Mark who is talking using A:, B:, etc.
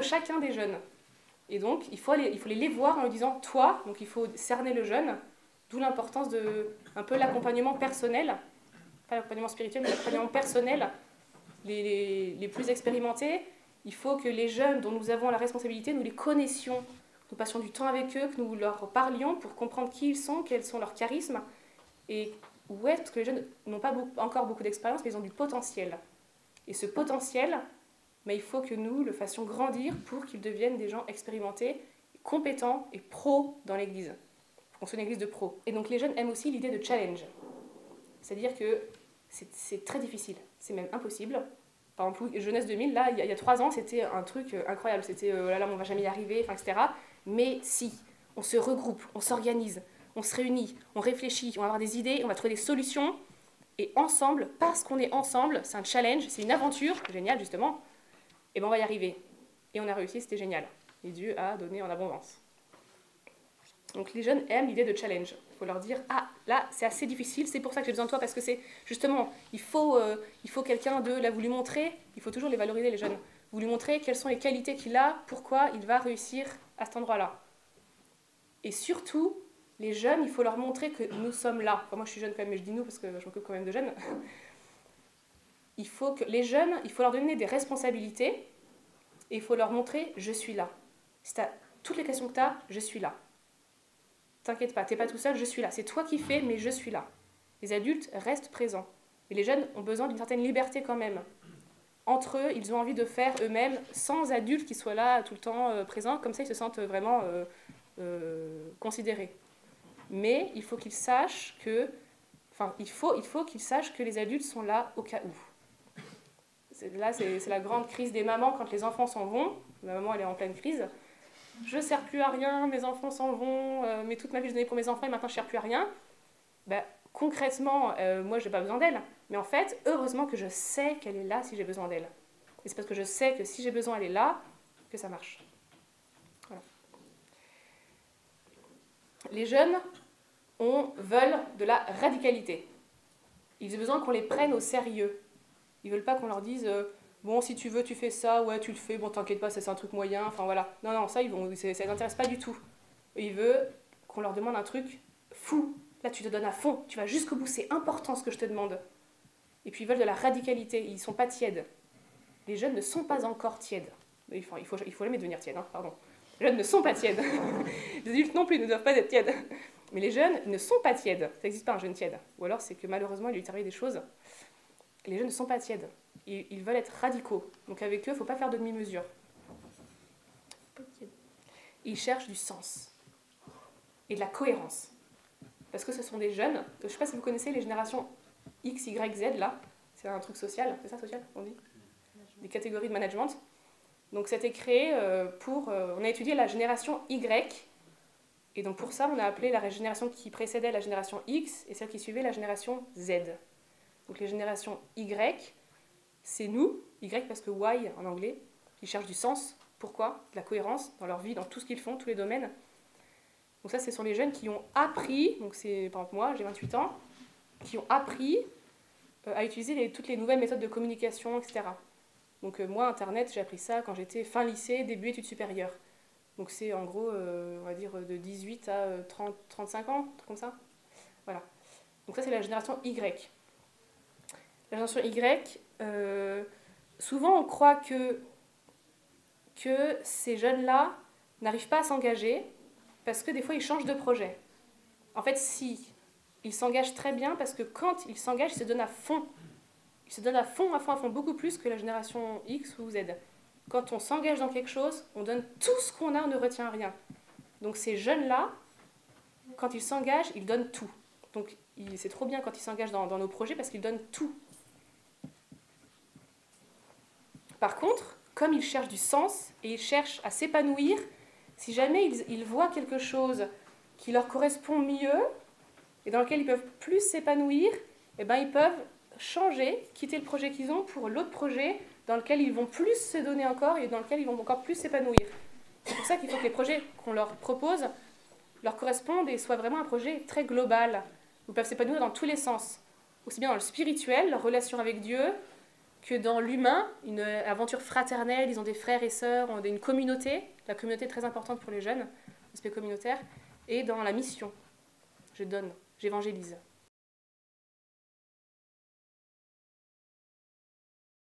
A: de chacun des jeunes. Et donc, il faut les voir en lui disant « toi », donc il faut cerner le jeune, d'où l'importance de un peu l'accompagnement personnel, pas l'accompagnement spirituel, mais l'accompagnement personnel, les plus expérimentés. Il faut que les jeunes dont nous avons la responsabilité, nous les connaissions, nous passions du temps avec eux, que nous leur parlions pour comprendre qui ils sont, quels sont leurs charismes, et où est-ce, parce que les jeunes n'ont pas encore beaucoup d'expérience, mais ils ont du potentiel. Et ce potentiel, mais il faut que nous le fassions grandir pour qu'ils deviennent des gens expérimentés, compétents et pros dans l'Église. Pour qu'on soit une Église de pros. Et donc les jeunes aiment aussi l'idée de challenge. C'est-à-dire que c'est très difficile, c'est même impossible. Par exemple, Jeunesse 2000, là, il y a 3 ans, c'était un truc incroyable. C'était, là, on va jamais y arriver, etc. Mais si, on se regroupe, on s'organise, on se réunit, on réfléchit, on va avoir des idées, on va trouver des solutions. Et ensemble, parce qu'on est ensemble, c'est un challenge, c'est une aventure, génial justement, et ben on va y arriver. Et on a réussi, c'était génial. Et Dieu a donné en abondance. Donc les jeunes aiment l'idée de challenge. Il faut leur dire « Ah, là, c'est assez difficile, c'est pour ça que j'ai besoin de toi, parce que c'est justement, il faut quelqu'un de... Là, vous lui montrez, il faut toujours les valoriser, les jeunes. Vous lui montrez quelles sont les qualités qu'il a, pourquoi il va réussir à cet endroit-là. Et surtout, les jeunes, il faut leur montrer que nous sommes là. Enfin, moi, je suis jeune quand même, mais je dis nous parce que je m'occupe quand même de jeunes. Il faut que les jeunes, il faut leur donner des responsabilités et il faut leur montrer « je suis là ». Si tu as toutes les questions que tu as, je suis là. T'inquiète pas, t'es pas tout seul, je suis là. C'est toi qui fais, mais je suis là. Les adultes restent présents. Et les jeunes ont besoin d'une certaine liberté quand même. Entre eux, ils ont envie de faire eux-mêmes, sans adultes qui soient là tout le temps présents. Comme ça, ils se sentent vraiment considérés. Mais il faut qu'ils sachent que... Enfin, il faut qu'ils sachent que les adultes sont là au cas où. Là, c'est la grande crise des mamans quand les enfants s'en vont. Ma maman, elle est en pleine crise. Je ne sers plus à rien, mes enfants s'en vont, mais toute ma vie je donnais pour mes enfants et maintenant je ne sers plus à rien. Ben, concrètement, moi je n'ai pas besoin d'elle. Mais en fait, heureusement que je sais qu'elle est là si j'ai besoin d'elle. Et c'est parce que je sais que si j'ai besoin, elle est là, que ça marche. Voilà. Les jeunes veulent de la radicalité. Ils ont besoin qu'on les prenne au sérieux. Ils ne veulent pas qu'on leur dise bon, si tu veux, tu fais ça, ouais, tu le fais, bon, t'inquiète pas, ça c'est un truc moyen, enfin voilà. Non, ça, ça les intéresse pas du tout. Ils veulent qu'on leur demande un truc fou. Là, tu te donnes à fond, tu vas jusqu'au bout, c'est important ce que je te demande. Et puis ils veulent de la radicalité, ils ne sont pas tièdes. Les jeunes ne sont pas encore tièdes. Il faut jamais devenir tiède, hein, pardon. Les jeunes ne sont pas tièdes. Les adultes non plus ne doivent pas être tièdes. Mais les jeunes ne sont pas tièdes. Ça n'existe pas un jeune tiède. Ou alors c'est que malheureusement il lui est arrivé des choses. Les jeunes ne sont pas tièdes. Ils veulent être radicaux. Donc avec eux, il ne faut pas faire de demi-mesure. Ils cherchent du sens et de la cohérence. Parce que ce sont des jeunes, je ne sais pas si vous connaissez les générations X, Y, Z, là. C'est un truc social, c'est ça social, on dit ? Des catégories de management. Donc ça a été créé on a étudié la génération Y. Et donc pour ça, on a appelé la génération qui précédait la génération X et celle qui suivait la génération Z. Donc les générations Y, c'est nous, Y parce que Y en anglais, qui cherchent du sens. Pourquoi ? De la cohérence dans leur vie, dans tout ce qu'ils font, tous les domaines. Donc ça, ce sont les jeunes qui ont appris, donc c'est par exemple moi, j'ai 28 ans, qui ont appris à utiliser toutes les nouvelles méthodes de communication, etc. Donc moi, Internet, j'ai appris ça quand j'étais fin lycée, début études supérieures. Donc c'est en gros, on va dire, de 18 à 35 ans, un truc comme ça. Voilà. Donc ça, c'est la génération Y. La génération Y, souvent on croit que ces jeunes-là n'arrivent pas à s'engager parce que des fois ils changent de projet. En fait, si, ils s'engagent très bien parce que quand ils s'engagent, ils se donnent à fond. Ils se donnent à fond, beaucoup plus que la génération X ou Z. Quand on s'engage dans quelque chose, on donne tout ce qu'on a, on ne retient rien. Donc ces jeunes-là, quand ils s'engagent, ils donnent tout. Donc c'est trop bien quand ils s'engagent dans nos projets parce qu'ils donnent tout. Par contre, comme ils cherchent du sens et ils cherchent à s'épanouir, si jamais ils voient quelque chose qui leur correspond mieux et dans lequel ils peuvent plus s'épanouir, eh ben, ils peuvent changer, quitter le projet qu'ils ont pour l'autre projet dans lequel ils vont plus se donner encore et dans lequel ils vont encore plus s'épanouir. C'est pour ça qu'il faut que les projets qu'on leur propose leur correspondent et soient vraiment un projet très global, où ils peuvent s'épanouir dans tous les sens, aussi bien dans le spirituel, leur relation avec Dieu, que dans l'humain, une aventure fraternelle, ils ont des frères et sœurs, on a une communauté. La communauté est très importante pour les jeunes, l'aspect communautaire. Et dans la mission, je donne, j'évangélise.